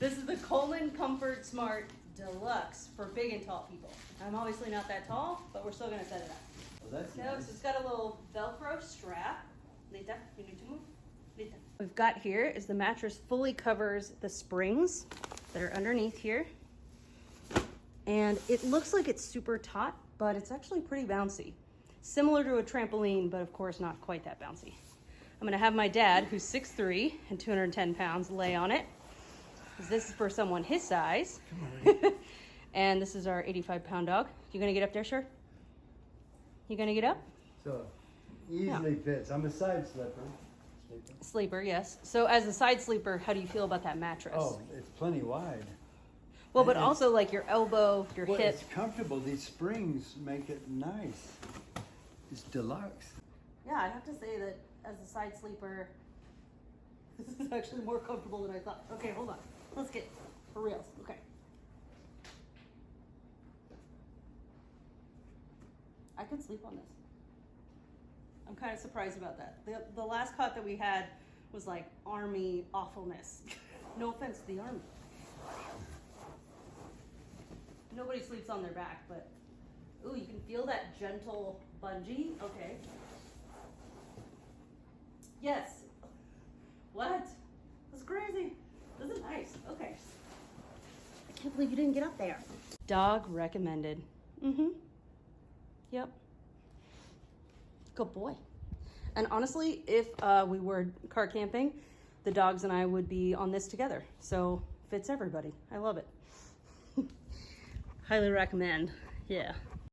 This is the Coleman Comfortsmart Deluxe for big and tall people. I'm obviously not that tall, but we're still gonna set it up. Well, that's So nice. it's got a little Velcro strap. Lita, you need to move. Lita. What we've got here is the mattress fully covers the springs that are underneath here. And it looks like it's super taut, but it's actually pretty bouncy. Similar to a trampoline, but of course not quite that bouncy. I'm gonna have my dad, who's 6'3" and 210 pounds, lay on it. This is for someone his size. And this is our 85-pound dog. You gonna get up there, sure? You gonna get up? So easily fits. I'm a side sleeper. Sleeper, yes. So as a side sleeper, how do you feel about that mattress? Oh, it's plenty wide. Well, but and also like your elbow, your Well, hip. it's comfortable. These springs make it nice. It's deluxe. Yeah, I have to say that as a side sleeper, this is actually more comfortable than I thought. Okay, hold on. Let's get for reals. Okay. I could sleep on this. I'm kind of surprised about that. The last cot that we had was like army awfulness. No offense to the army. Nobody sleeps on their back, but ooh, you can feel that gentle bungee. Okay. Yes. What? That's crazy. This is nice. Okay. I can't believe you didn't get up there. Dog recommended. Mm-hmm. Yep. Good boy. And honestly, if we were car camping, the dogs and I would be on this together. So fits everybody. I love it. Highly recommend. Yeah.